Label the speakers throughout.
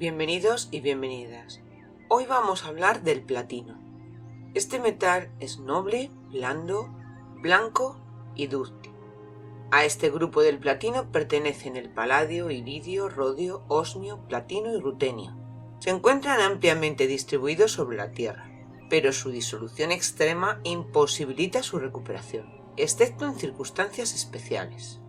Speaker 1: Bienvenidos y bienvenidas. Hoy vamos a hablar del platino. Este metal es noble, blando, blanco y dúctil. A este grupo del platino pertenecen el paladio, iridio, rodio, osmio, platino y rutenio. Se encuentran ampliamente distribuidos sobre la Tierra, pero su disolución extrema imposibilita su recuperación, excepto en circunstancias especiales.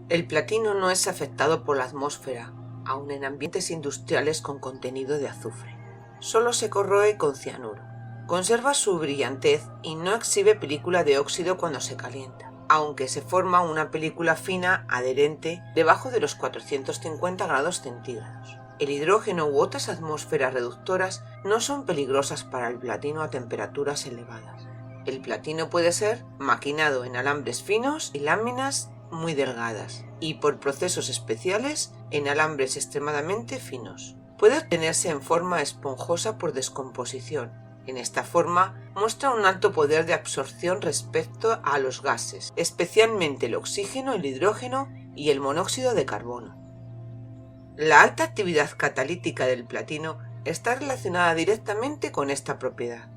Speaker 1: El platino no es afectado por la atmósfera, aun en ambientes industriales con contenido de azufre. Solo se corroe con cianuro. Conserva su brillantez y no exhibe película de óxido cuando se calienta, aunque se forma una película fina adherente debajo de los 450 grados centígrados. El hidrógeno u otras atmósferas reductoras no son peligrosas para el platino a temperaturas elevadas. El platino puede ser maquinado en alambres finos y láminas muy delgadas, y por procesos especiales en alambres extremadamente finos. Puede obtenerse en forma esponjosa por descomposición. En esta forma muestra un alto poder de absorción respecto a los gases, especialmente el oxígeno, el hidrógeno y el monóxido de carbono. La alta actividad catalítica del platino está relacionada directamente con esta propiedad.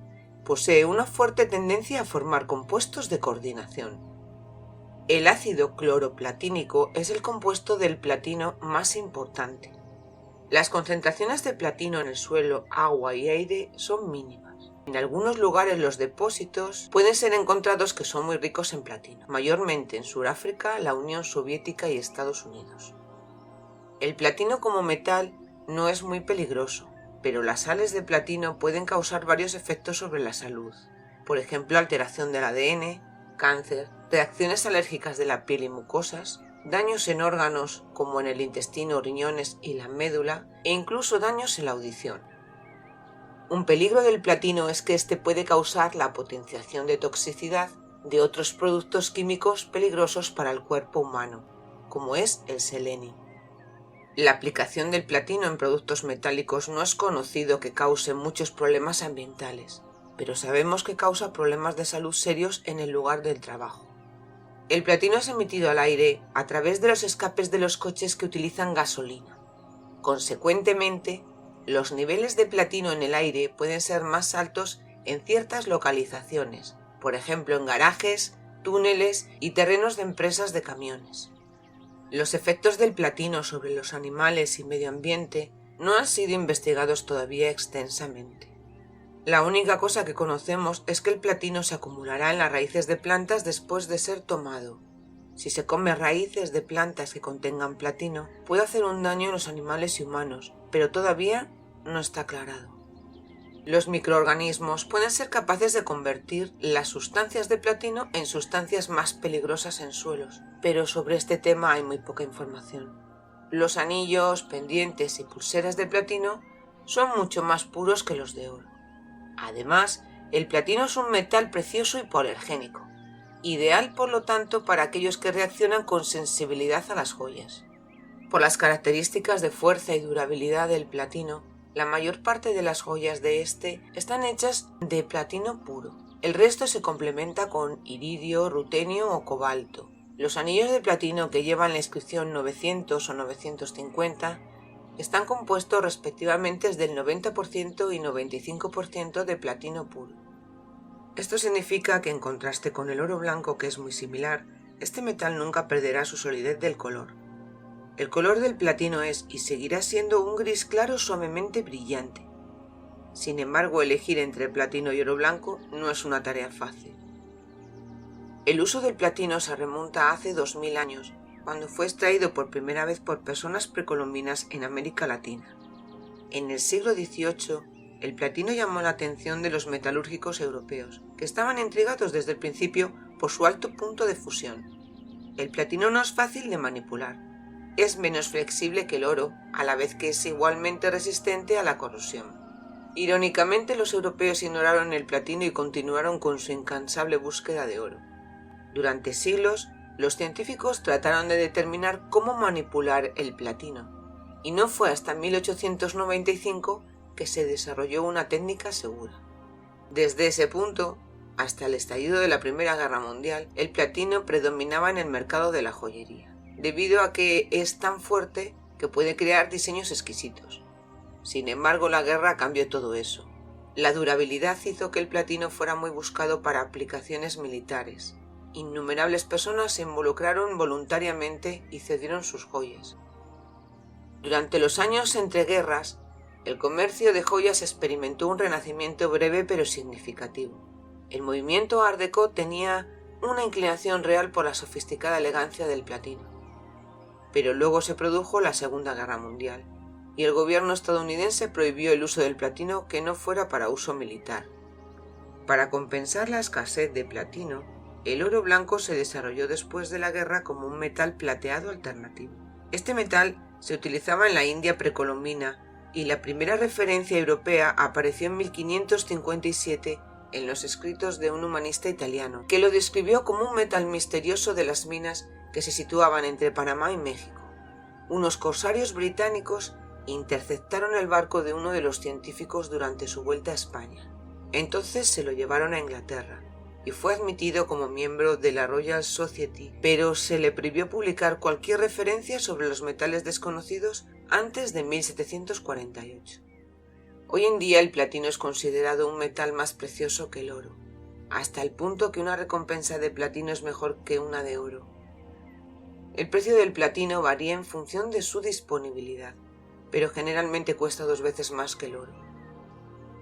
Speaker 1: Posee una fuerte tendencia a formar compuestos de coordinación. El ácido cloroplatínico es el compuesto del platino más importante. Las concentraciones de platino en el suelo, agua y aire son mínimas. En algunos lugares los depósitos pueden ser encontrados que son muy ricos en platino, mayormente en Sudáfrica, la Unión Soviética y Estados Unidos. El platino como metal no es muy peligroso, pero las sales de platino pueden causar varios efectos sobre la salud. Por ejemplo, alteración del ADN, cáncer, reacciones alérgicas de la piel y mucosas, daños en órganos como en el intestino, riñones y la médula, e incluso daños en la audición. Un peligro del platino es que este puede causar la potenciación de toxicidad de otros productos químicos peligrosos para el cuerpo humano, como es el selenio. La aplicación del platino en productos metálicos no es conocido que cause muchos problemas ambientales, pero sabemos que causa problemas de salud serios en el lugar del trabajo. El platino es emitido al aire a través de los escapes de los coches que utilizan gasolina. Consecuentemente, los niveles de platino en el aire pueden ser más altos en ciertas localizaciones, por ejemplo en garajes, túneles y terrenos de empresas de camiones. Los efectos del platino sobre los animales y medio ambiente no han sido investigados todavía extensamente. La única cosa que conocemos es que el platino se acumulará en las raíces de plantas después de ser tomado. Si se come raíces de plantas que contengan platino, puede hacer un daño en los animales y humanos, pero todavía no está aclarado. Los microorganismos pueden ser capaces de convertir las sustancias de platino en sustancias más peligrosas en suelos, pero sobre este tema hay muy poca información. Los anillos, pendientes y pulseras de platino son mucho más puros que los de oro. Además, el platino es un metal precioso y hipoalergénico, ideal por lo tanto para aquellos que reaccionan con sensibilidad a las joyas. Por las características de fuerza y durabilidad del platino, la mayor parte de las joyas de este están hechas de platino puro. El resto se complementa con iridio, rutenio o cobalto. Los anillos de platino que llevan la inscripción 900 o 950 están compuestos respectivamente del 90% y 95% de platino puro. Esto significa que en contraste con el oro blanco, que es muy similar, este metal nunca perderá su solidez del color. El color del platino es y seguirá siendo un gris claro suavemente brillante. Sin embargo, elegir entre platino y oro blanco no es una tarea fácil. El uso del platino se remonta a hace 2000 años, cuando fue extraído por primera vez por personas precolombinas en América Latina. En el siglo XVIII, el platino llamó la atención de los metalúrgicos europeos, que estaban intrigados desde el principio por su alto punto de fusión. El platino no es fácil de manipular. Es menos flexible que el oro, a la vez que es igualmente resistente a la corrosión. Irónicamente, los europeos ignoraron el platino y continuaron con su incansable búsqueda de oro. Durante siglos, los científicos trataron de determinar cómo manipular el platino, y no fue hasta 1895 que se desarrolló una técnica segura. Desde ese punto, hasta el estallido de la Primera Guerra Mundial, el platino predominaba en el mercado de la joyería, debido a que es tan fuerte que puede crear diseños exquisitos. Sin embargo, la guerra cambió todo eso. La durabilidad hizo que el platino fuera muy buscado para aplicaciones militares. Innumerables personas se involucraron voluntariamente y cedieron sus joyas. Durante los años entre guerras, el comercio de joyas experimentó un renacimiento breve pero significativo. El movimiento Art Deco tenía una inclinación real por la sofisticada elegancia del platino. Pero luego se produjo la Segunda Guerra Mundial, y el gobierno estadounidense prohibió el uso del platino que no fuera para uso militar. Para compensar la escasez de platino, el oro blanco se desarrolló después de la guerra como un metal plateado alternativo. Este metal se utilizaba en la India precolombina y la primera referencia europea apareció en 1557 en los escritos de un humanista italiano, que lo describió como un metal misterioso de las minas que se situaban entre Panamá y México. Unos corsarios británicos interceptaron el barco de uno de los científicos durante su vuelta a España. Entonces se lo llevaron a Inglaterra y fue admitido como miembro de la Royal Society, pero se le prohibió publicar cualquier referencia sobre los metales desconocidos antes de 1748. Hoy en día el platino es considerado un metal más precioso que el oro, hasta el punto que una recompensa de platino es mejor que una de oro. El precio del platino varía en función de su disponibilidad, pero generalmente cuesta 2 veces más que el oro.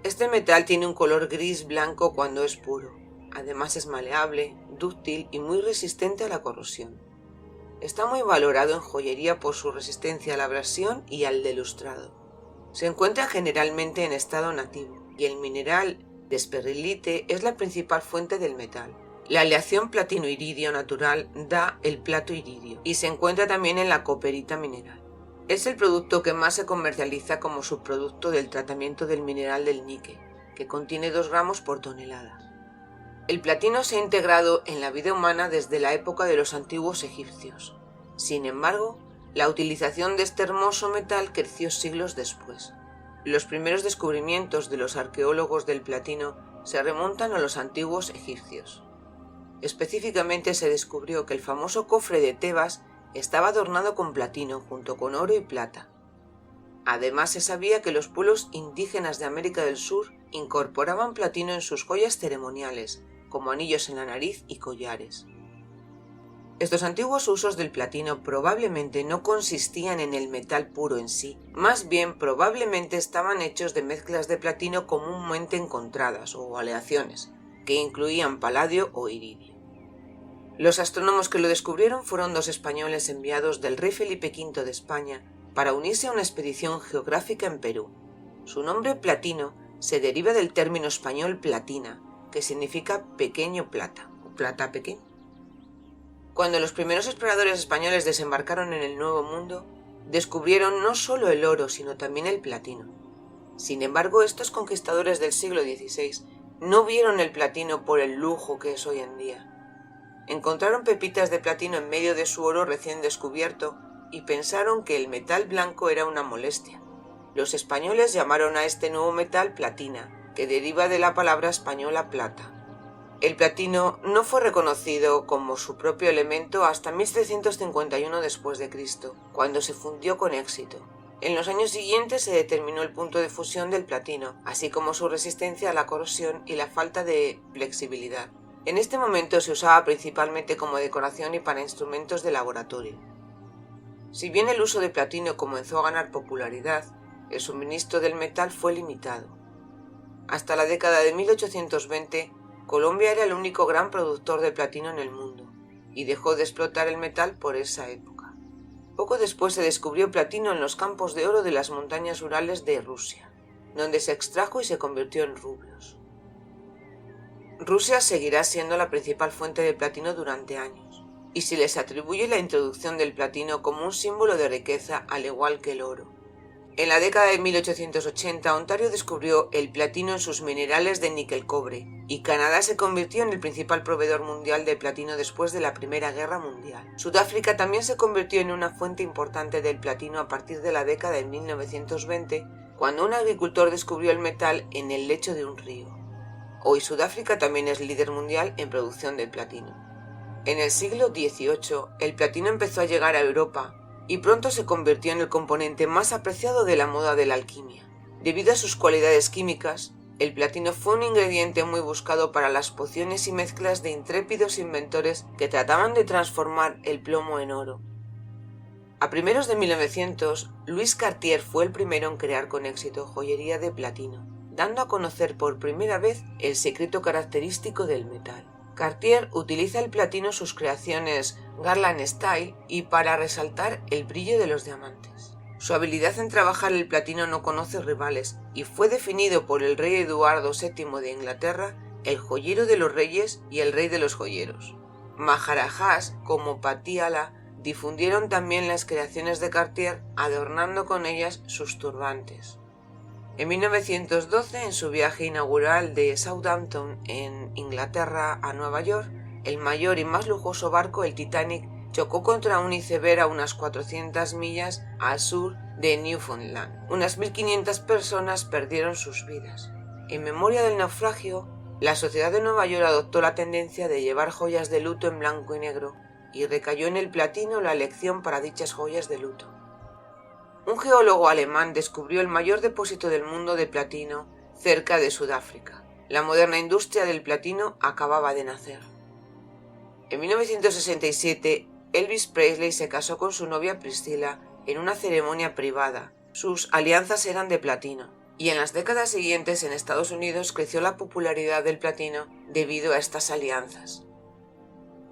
Speaker 1: Este metal tiene un color gris blanco cuando es puro. Además es maleable, dúctil y muy resistente a la corrosión. Está muy valorado en joyería por su resistencia a la abrasión y al delustrado. Se encuentra generalmente en estado nativo y el mineral desperrilite es la principal fuente del metal. La aleación platino-iridio natural da el plato iridio y se encuentra también en la coperita mineral. Es el producto que más se comercializa como subproducto del tratamiento del mineral del níquel, que contiene 2 gramos por tonelada. El platino se ha integrado en la vida humana desde la época de los antiguos egipcios. Sin embargo, la utilización de este hermoso metal creció siglos después. Los primeros descubrimientos de los arqueólogos del platino se remontan a los antiguos egipcios. Específicamente se descubrió que el famoso cofre de Tebas estaba adornado con platino junto con oro y plata. Además se sabía que los pueblos indígenas de América del Sur incorporaban platino en sus joyas ceremoniales, como anillos en la nariz y collares. Estos antiguos usos del platino probablemente no consistían en el metal puro en sí, más bien probablemente estaban hechos de mezclas de platino comúnmente encontradas o aleaciones, que incluían paladio o iridio. Los astrónomos que lo descubrieron fueron 2 españoles enviados del rey Felipe V de España para unirse a una expedición geográfica en Perú. Su nombre platino se deriva del término español platina, que significa pequeño plata, o plata pequeña. Cuando los primeros exploradores españoles desembarcaron en el Nuevo Mundo, descubrieron no solo el oro, sino también el platino. Sin embargo, estos conquistadores del siglo XVI no vieron el platino por el lujo que es hoy en día. Encontraron pepitas de platino en medio de su oro recién descubierto y pensaron que el metal blanco era una molestia. Los españoles llamaron a este nuevo metal platina, que deriva de la palabra española plata. El platino no fue reconocido como su propio elemento hasta 1751 después de Cristo, cuando se fundió con éxito. En los años siguientes se determinó el punto de fusión del platino, así como su resistencia a la corrosión y la falta de flexibilidad. En este momento se usaba principalmente como decoración y para instrumentos de laboratorio. Si bien el uso de platino comenzó a ganar popularidad, el suministro del metal fue limitado. Hasta la década de 1820, Colombia era el único gran productor de platino en el mundo, y dejó de explotar el metal por esa época. Poco después se descubrió platino en los campos de oro de las montañas Urales de Rusia, donde se extrajo y se convirtió en rublos. Rusia seguirá siendo la principal fuente de platino durante años, y se les atribuye la introducción del platino como un símbolo de riqueza al igual que el oro. En la década de 1880, Ontario descubrió el platino en sus minerales de níquel-cobre, y Canadá se convirtió en el principal proveedor mundial de platino después de la Primera Guerra Mundial. Sudáfrica también se convirtió en una fuente importante del platino a partir de la década de 1920, cuando un agricultor descubrió el metal en el lecho de un río. Hoy Sudáfrica también es líder mundial en producción de platino. En el siglo XVIII, el platino empezó a llegar a Europa y pronto se convirtió en el componente más apreciado de la moda de la alquimia. Debido a sus cualidades químicas, el platino fue un ingrediente muy buscado para las pociones y mezclas de intrépidos inventores que trataban de transformar el plomo en oro. A primeros de 1900, Louis Cartier fue el primero en crear con éxito joyería de platino, dando a conocer por primera vez el secreto característico del metal. Cartier utiliza el platino en sus creaciones Garland Style y para resaltar el brillo de los diamantes. Su habilidad en trabajar el platino no conoce rivales y fue definido por el rey Eduardo VII de Inglaterra el joyero de los reyes y el rey de los joyeros. Maharajas como Patiala difundieron también las creaciones de Cartier, adornando con ellas sus turbantes. En 1912, en su viaje inaugural de Southampton, en Inglaterra, a Nueva York, el mayor y más lujoso barco, el Titanic, chocó contra un iceberg a unas 400 millas al sur de Newfoundland. Unas 1.500 personas perdieron sus vidas. En memoria del naufragio, la sociedad de Nueva York adoptó la tendencia de llevar joyas de luto en blanco y negro, y recayó en el platino la elección para dichas joyas de luto. Un geólogo alemán descubrió el mayor depósito del mundo de platino cerca de Sudáfrica. La moderna industria del platino acababa de nacer. En 1967, Elvis Presley se casó con su novia Priscilla en una ceremonia privada. Sus alianzas eran de platino, y en las décadas siguientes en Estados Unidos creció la popularidad del platino debido a estas alianzas.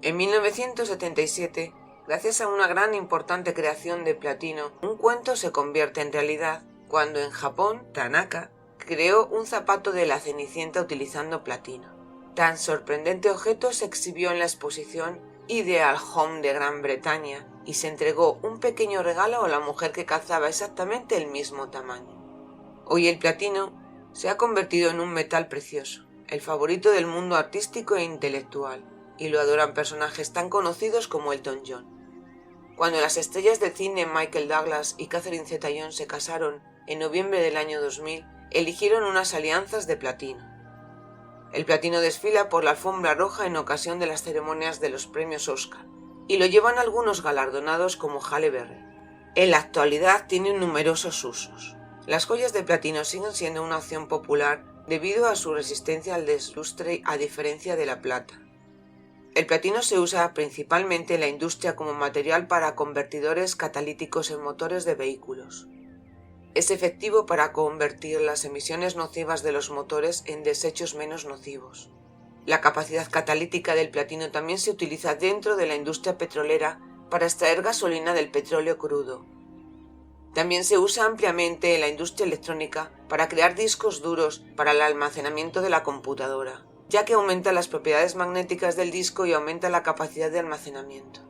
Speaker 1: En 1977, gracias a una gran e importante creación de platino, un cuento se convierte en realidad cuando en Japón, Tanaka creó un zapato de la Cenicienta utilizando platino. Tan sorprendente objeto se exhibió en la exposición Ideal Home de Gran Bretaña y se entregó un pequeño regalo a la mujer que calzaba exactamente el mismo tamaño. Hoy el platino se ha convertido en un metal precioso, el favorito del mundo artístico e intelectual, y lo adoran personajes tan conocidos como Elton John. Cuando las estrellas del cine Michael Douglas y Catherine Zeta-Jones se casaron en noviembre del año 2000, eligieron unas alianzas de platino. El platino desfila por la alfombra roja en ocasión de las ceremonias de los premios Oscar, y lo llevan algunos galardonados como Halle Berry. En la actualidad tiene numerosos usos. Las joyas de platino siguen siendo una opción popular debido a su resistencia al deslustre a diferencia de la plata. El platino se usa principalmente en la industria como material para convertidores catalíticos en motores de vehículos. Es efectivo para convertir las emisiones nocivas de los motores en desechos menos nocivos. La capacidad catalítica del platino también se utiliza dentro de la industria petrolera para extraer gasolina del petróleo crudo. También se usa ampliamente en la industria electrónica para crear discos duros para el almacenamiento de la computadora, ya que aumenta las propiedades magnéticas del disco y aumenta la capacidad de almacenamiento.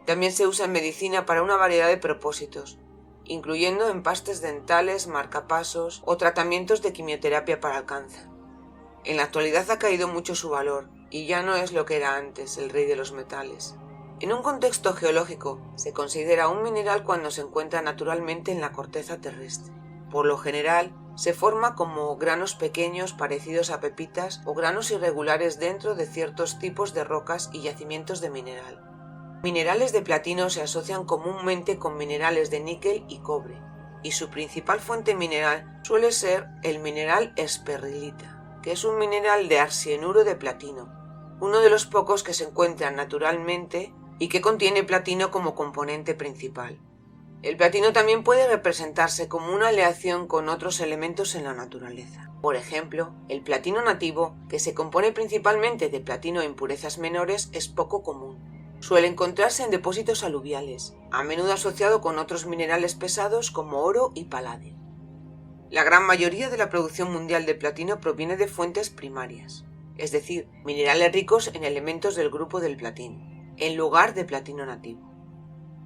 Speaker 1: También se usa en medicina para una variedad de propósitos, incluyendo empastes dentales, marcapasos o tratamientos de quimioterapia para el cáncer. En la actualidad ha caído mucho su valor y ya no es lo que era antes, el rey de los metales. En un contexto geológico, se considera un mineral cuando se encuentra naturalmente en la corteza terrestre. Por lo general, se forma como granos pequeños parecidos a pepitas o granos irregulares dentro de ciertos tipos de rocas y yacimientos de mineral. Minerales de platino se asocian comúnmente con minerales de níquel y cobre, y su principal fuente mineral suele ser el mineral esperrilita, que es un mineral de arsenuro de platino, uno de los pocos que se encuentran naturalmente y que contiene platino como componente principal. El platino también puede representarse como una aleación con otros elementos en la naturaleza. Por ejemplo, el platino nativo, que se compone principalmente de platino e impurezas menores, es poco común. Suele encontrarse en depósitos aluviales, a menudo asociado con otros minerales pesados como oro y paladio. La gran mayoría de la producción mundial de platino proviene de fuentes primarias, es decir, minerales ricos en elementos del grupo del platino, en lugar de platino nativo.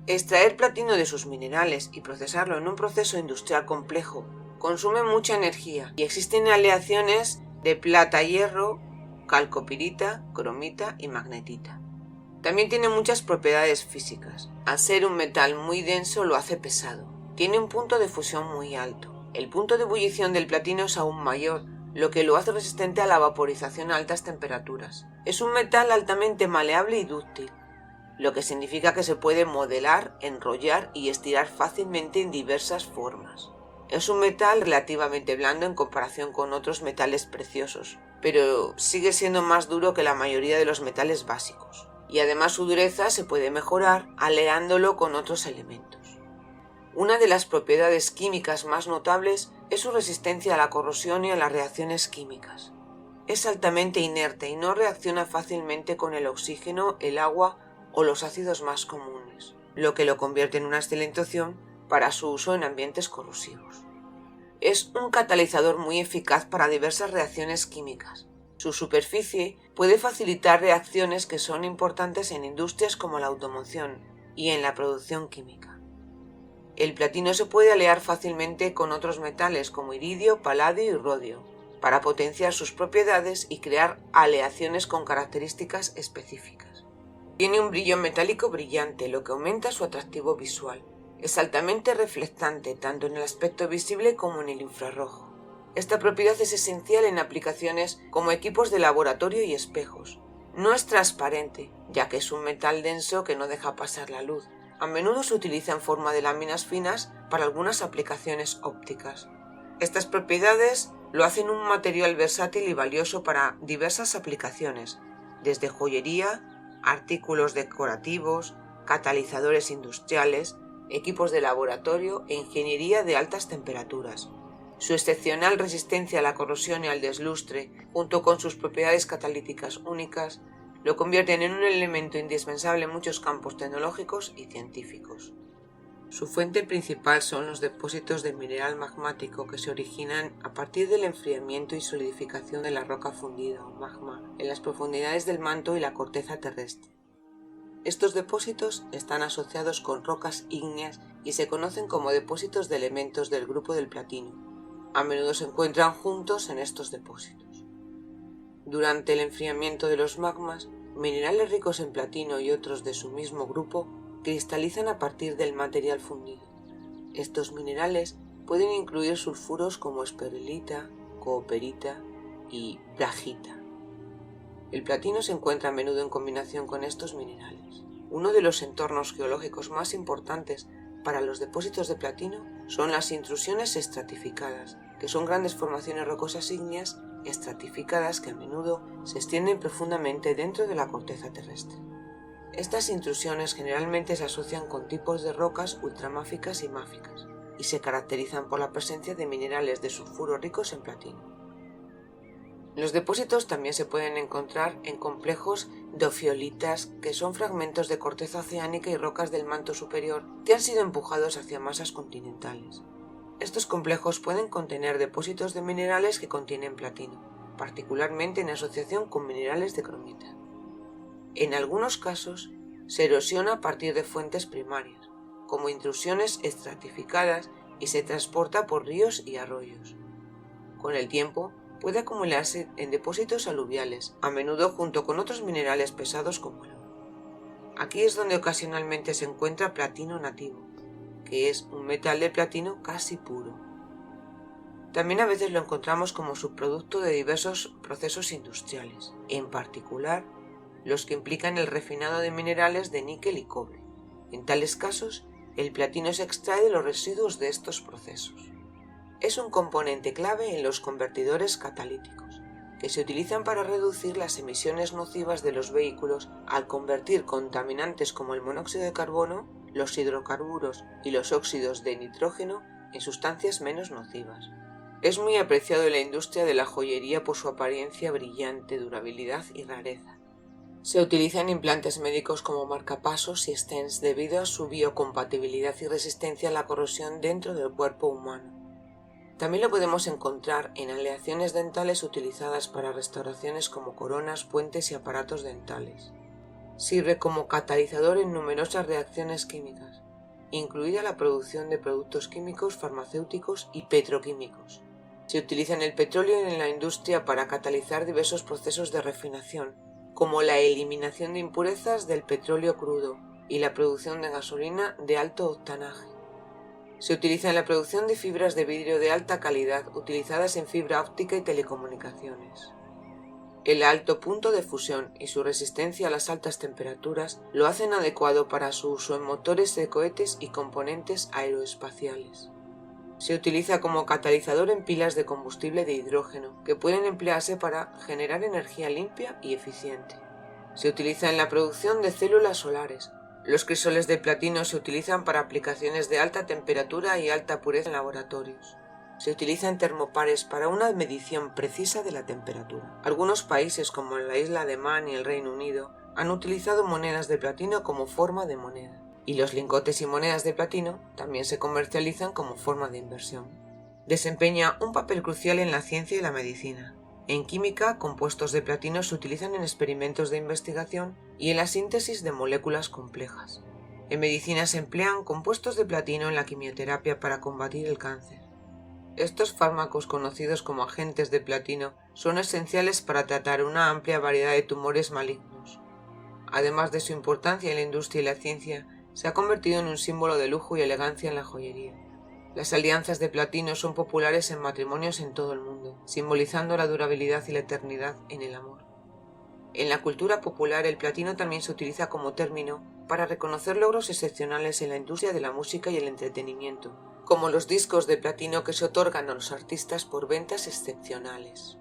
Speaker 1: Extraer platino de sus minerales y procesarlo en un proceso industrial complejo consume mucha energía y existen aleaciones de plata-hierro, calcopirita, cromita y magnetita. También tiene muchas propiedades físicas. Al ser un metal muy denso lo hace pesado. Tiene un punto de fusión muy alto. El punto de ebullición del platino es aún mayor, lo que lo hace resistente a la vaporización a altas temperaturas. Es un metal altamente maleable y dúctil, lo que significa que se puede modelar, enrollar y estirar fácilmente en diversas formas. Es un metal relativamente blando en comparación con otros metales preciosos, pero sigue siendo más duro que la mayoría de los metales básicos, y además su dureza se puede mejorar aleándolo con otros elementos. Una de las propiedades químicas más notables es su resistencia a la corrosión y a las reacciones químicas. Es altamente inerte y no reacciona fácilmente con el oxígeno, el agua o los ácidos más comunes, lo que lo convierte en una excelente opción para su uso en ambientes corrosivos. Es un catalizador muy eficaz para diversas reacciones químicas. Su superficie puede facilitar reacciones que son importantes en industrias como la automoción y en la producción química. El platino se puede alear fácilmente con otros metales como iridio, paladio y rodio, para potenciar sus propiedades y crear aleaciones con características específicas. Tiene un brillo metálico brillante, lo que aumenta su atractivo visual. Es altamente reflectante tanto en el aspecto visible como en el infrarrojo. Esta propiedad es esencial en aplicaciones como equipos de laboratorio y espejos. No es transparente, ya que es un metal denso que no deja pasar la luz. A menudo se utiliza en forma de láminas finas para algunas aplicaciones ópticas. Estas propiedades lo hacen un material versátil y valioso para diversas aplicaciones, desde joyería, artículos decorativos, catalizadores industriales, equipos de laboratorio e ingeniería de altas temperaturas. Su excepcional resistencia a la corrosión y al deslustre, junto con sus propiedades catalíticas únicas, lo convierten en un elemento indispensable en muchos campos tecnológicos y científicos. Su fuente principal son los depósitos de mineral magmático que se originan a partir del enfriamiento y solidificación de la roca fundida o magma en las profundidades del manto y la corteza terrestre. Estos depósitos están asociados con rocas ígneas y se conocen como depósitos de elementos del grupo del platino. A menudo se encuentran juntos en estos depósitos. Durante el enfriamiento de los magmas, minerales ricos en platino y otros de su mismo grupo cristalizan a partir del material fundido. Estos minerales pueden incluir sulfuros como esperilita, cooperita y bragita. El platino se encuentra a menudo en combinación con estos minerales. Uno de los entornos geológicos más importantes para los depósitos de platino son las intrusiones estratificadas, que son grandes formaciones rocosas ígneas estratificadas que a menudo se extienden profundamente dentro de la corteza terrestre. Estas intrusiones generalmente se asocian con tipos de rocas ultramáficas y máficas, y se caracterizan por la presencia de minerales de sulfuro ricos en platino. Los depósitos también se pueden encontrar en complejos de ofiolitas, que son fragmentos de corteza oceánica y rocas del manto superior que han sido empujados hacia masas continentales. Estos complejos pueden contener depósitos de minerales que contienen platino, particularmente en asociación con minerales de cromita. En algunos casos, se erosiona a partir de fuentes primarias, como intrusiones estratificadas, y se transporta por ríos y arroyos. Con el tiempo, puede acumularse en depósitos aluviales, a menudo junto con otros minerales pesados como el oro. Aquí es donde ocasionalmente se encuentra platino nativo, que es un metal de platino casi puro. También a veces lo encontramos como subproducto de diversos procesos industriales, en particular los que implican el refinado de minerales de níquel y cobre. En tales casos, el platino se extrae de los residuos de estos procesos. Es un componente clave en los convertidores catalíticos, que se utilizan para reducir las emisiones nocivas de los vehículos al convertir contaminantes como el monóxido de carbono, los hidrocarburos y los óxidos de nitrógeno en sustancias menos nocivas. Es muy apreciado en la industria de la joyería por su apariencia brillante, durabilidad y rareza. Se utiliza en implantes médicos como marcapasos y stents debido a su biocompatibilidad y resistencia a la corrosión dentro del cuerpo humano. También lo podemos encontrar en aleaciones dentales utilizadas para restauraciones como coronas, puentes y aparatos dentales. Sirve como catalizador en numerosas reacciones químicas, incluida la producción de productos químicos, farmacéuticos y petroquímicos. Se utiliza en el petróleo y en la industria para catalizar diversos procesos de refinación, como la eliminación de impurezas del petróleo crudo y la producción de gasolina de alto octanaje. Se utiliza en la producción de fibras de vidrio de alta calidad utilizadas en fibra óptica y telecomunicaciones. El alto punto de fusión y su resistencia a las altas temperaturas lo hacen adecuado para su uso en motores de cohetes y componentes aeroespaciales. Se utiliza como catalizador en pilas de combustible de hidrógeno, que pueden emplearse para generar energía limpia y eficiente. Se utiliza en la producción de células solares. Los crisoles de platino se utilizan para aplicaciones de alta temperatura y alta pureza en laboratorios. Se utiliza en termopares para una medición precisa de la temperatura. Algunos países, como la isla de Man y el Reino Unido, han utilizado monedas de platino como forma de moneda. Y los lingotes y monedas de platino también se comercializan como forma de inversión. Desempeña un papel crucial en la ciencia y la medicina. En química, compuestos de platino se utilizan en experimentos de investigación y en la síntesis de moléculas complejas. En medicina se emplean compuestos de platino en la quimioterapia para combatir el cáncer. Estos fármacos, conocidos como agentes de platino, son esenciales para tratar una amplia variedad de tumores malignos. Además de su importancia en la industria y la ciencia, se ha convertido en un símbolo de lujo y elegancia en la joyería. Las alianzas de platino son populares en matrimonios en todo el mundo, simbolizando la durabilidad y la eternidad en el amor. En la cultura popular, el platino también se utiliza como término para reconocer logros excepcionales en la industria de la música y el entretenimiento, como los discos de platino que se otorgan a los artistas por ventas excepcionales.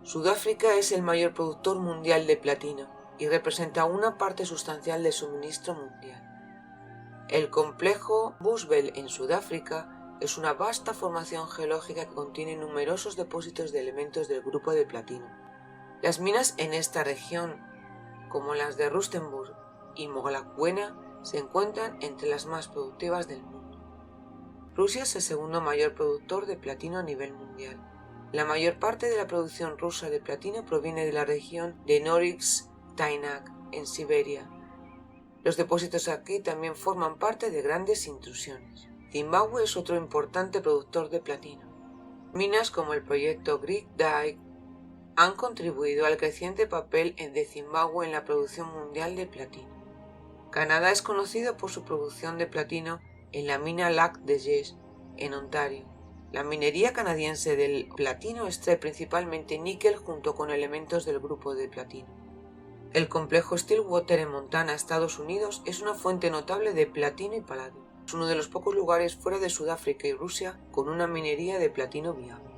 Speaker 1: Sudáfrica es el mayor productor mundial de platino y representa una parte sustancial del suministro mundial. El complejo Bushveld en Sudáfrica es una vasta formación geológica que contiene numerosos depósitos de elementos del grupo de platino. Las minas en esta región, como las de Rustenburg y Mogalakwena, se encuentran entre las más productivas del mundo. Rusia es el segundo mayor productor de platino a nivel mundial. La mayor parte de la producción rusa de platino proviene de la región de Norilsk-Tainak, en Siberia. Los depósitos aquí también forman parte de grandes intrusiones. Zimbabue es otro importante productor de platino. Minas como el proyecto Great Dyke han contribuido al creciente papel de Zimbabue en la producción mundial de platino. Canadá es conocido por su producción de platino en la mina Lac de Gess, en Ontario. La minería canadiense del platino extrae principalmente níquel junto con elementos del grupo de platino. El complejo Stillwater en Montana, Estados Unidos, es una fuente notable de platino y paladio. Es uno de los pocos lugares fuera de Sudáfrica y Rusia con una minería de platino viable.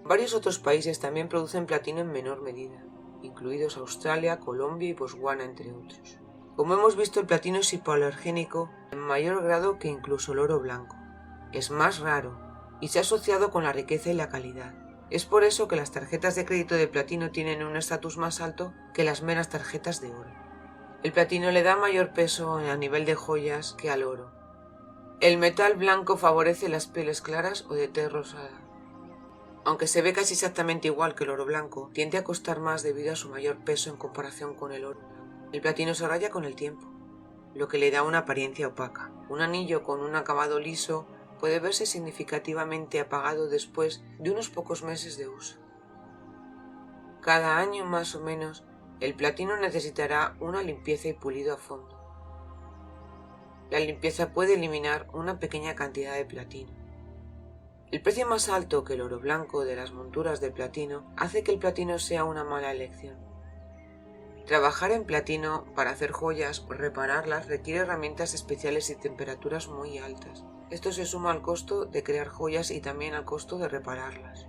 Speaker 1: Varios otros países también producen platino en menor medida, incluidos Australia, Colombia y Botswana, entre otros. Como hemos visto, el platino es hipoalergénico en mayor grado que incluso el oro blanco. Es más raro y se ha asociado con la riqueza y la calidad. Es por eso que las tarjetas de crédito de platino tienen un estatus más alto que las meras tarjetas de oro. El platino le da mayor peso a nivel de joyas que al oro. El metal blanco favorece las pieles claras o de tez rosada. Aunque se ve casi exactamente igual que el oro blanco, tiende a costar más debido a su mayor peso en comparación con el oro. El platino se raya con el tiempo, lo que le da una apariencia opaca. Un anillo con un acabado liso puede verse significativamente apagado después de unos pocos meses de uso. Cada año más o menos, el platino necesitará una limpieza y pulido a fondo. La limpieza puede eliminar una pequeña cantidad de platino. El precio más alto que el oro blanco de las monturas de platino hace que el platino sea una mala elección. Trabajar en platino para hacer joyas o repararlas requiere herramientas especiales y temperaturas muy altas. Esto se suma al costo de crear joyas y también al costo de repararlas.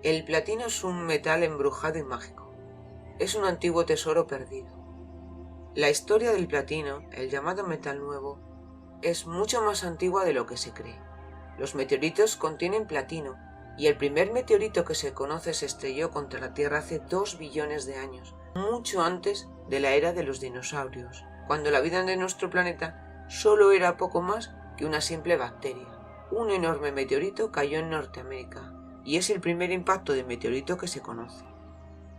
Speaker 1: El platino es un metal embrujado y mágico. Es un antiguo tesoro perdido. La historia del platino, el llamado metal nuevo, es mucho más antigua de lo que se cree. Los meteoritos contienen platino, y el primer meteorito que se conoce se estrelló contra la Tierra hace 2 billones de años, mucho antes de la era de los dinosaurios, cuando la vida de nuestro planeta solo era poco más que una simple bacteria. Un enorme meteorito cayó en Norteamérica, y es el primer impacto de meteorito que se conoce.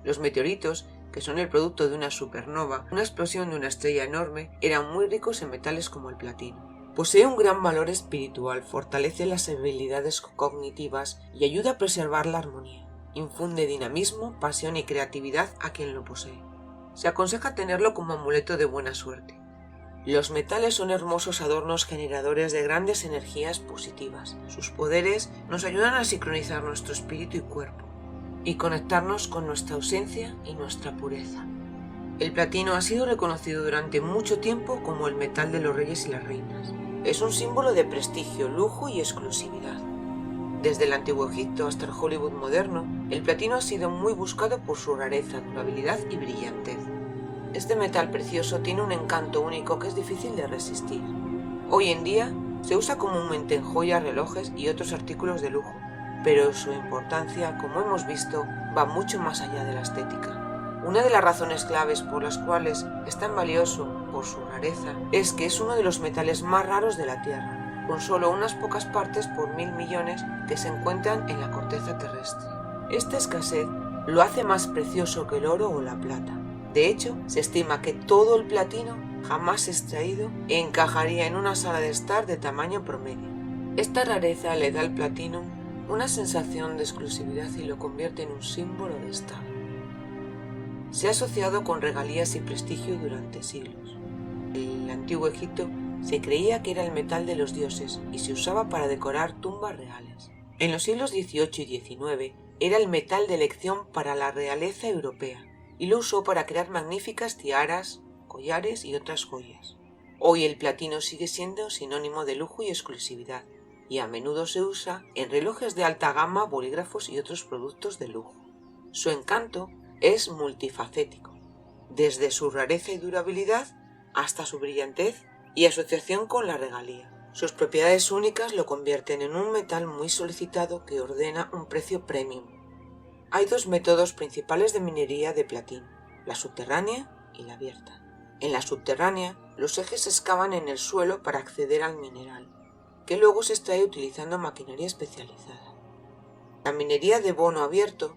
Speaker 1: Los meteoritos, que son el producto de una supernova, una explosión de una estrella enorme, eran muy ricos en metales como el platino. Posee un gran valor espiritual, fortalece las habilidades cognitivas y ayuda a preservar la armonía. Infunde dinamismo, pasión y creatividad a quien lo posee. Se aconseja tenerlo como amuleto de buena suerte. Los metales son hermosos adornos generadores de grandes energías positivas. Sus poderes nos ayudan a sincronizar nuestro espíritu y cuerpo, y conectarnos con nuestra ausencia y nuestra pureza. El platino ha sido reconocido durante mucho tiempo como el metal de los reyes y las reinas. Es un símbolo de prestigio, lujo y exclusividad. Desde el antiguo Egipto hasta el Hollywood moderno, el platino ha sido muy buscado por su rareza, durabilidad y brillantez. Este metal precioso tiene un encanto único que es difícil de resistir. Hoy en día se usa comúnmente en joyas, relojes y otros artículos de lujo, pero su importancia, como hemos visto, va mucho más allá de la estética. Una de las razones claves por las cuales es tan valioso por su rareza es que es uno de los metales más raros de la Tierra, con solo unas pocas partes por 1000 millones que se encuentran en la corteza terrestre. Esta escasez lo hace más precioso que el oro o la plata. De hecho, se estima que todo el platino jamás extraído encajaría en una sala de estar de tamaño promedio. Esta rareza le da al platino una sensación de exclusividad y lo convierte en un símbolo de estado. Se ha asociado con regalías y prestigio durante siglos. En el antiguo Egipto se creía que era el metal de los dioses y se usaba para decorar tumbas reales. En los siglos XVIII y XIX era el metal de elección para la realeza europea y lo usó para crear magníficas tiaras, collares y otras joyas. Hoy el platino sigue siendo sinónimo de lujo y exclusividad y a menudo se usa en relojes de alta gama, bolígrafos y otros productos de lujo. Su encanto es multifacético, desde su rareza y durabilidad hasta su brillantez y asociación con la regalía. Sus propiedades únicas lo convierten en un metal muy solicitado que ordena un precio premium. Hay dos métodos principales de minería de platino, la subterránea y la abierta. En la subterránea, los ejes se excavan en el suelo para acceder al mineral, que luego se extrae utilizando maquinaria especializada. La minería de bono abierto,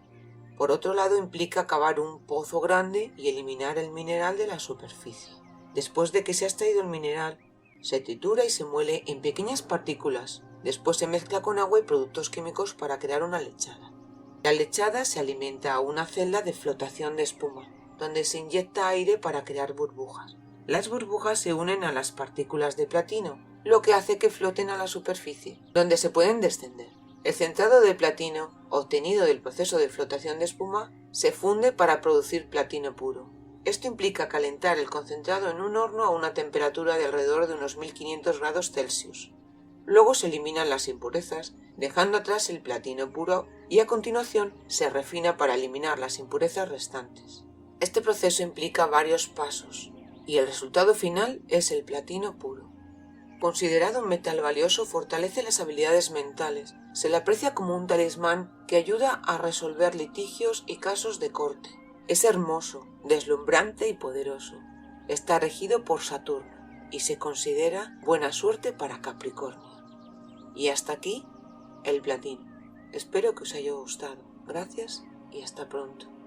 Speaker 1: por otro lado, implica cavar un pozo grande y eliminar el mineral de la superficie. Después de que se ha extraído el mineral, se tritura y se muele en pequeñas partículas. Después se mezcla con agua y productos químicos para crear una lechada. La lechada se alimenta a una celda de flotación de espuma, donde se inyecta aire para crear burbujas. Las burbujas se unen a las partículas de platino, lo que hace que floten a la superficie, donde se pueden descender. El centrado de platino, obtenido del proceso de flotación de espuma, se funde para producir platino puro. Esto implica calentar el concentrado en un horno a una temperatura de alrededor de unos 1500 grados Celsius. Luego se eliminan las impurezas, dejando atrás el platino puro y a continuación se refina para eliminar las impurezas restantes. Este proceso implica varios pasos y el resultado final es el platino puro. Considerado un metal valioso, fortalece las habilidades mentales. Se le aprecia como un talismán que ayuda a resolver litigios y casos de corte. Es hermoso, deslumbrante y poderoso. Está regido por Saturno y se considera buena suerte para Capricornio. Y hasta aquí el platino. Espero que os haya gustado. Gracias y hasta pronto.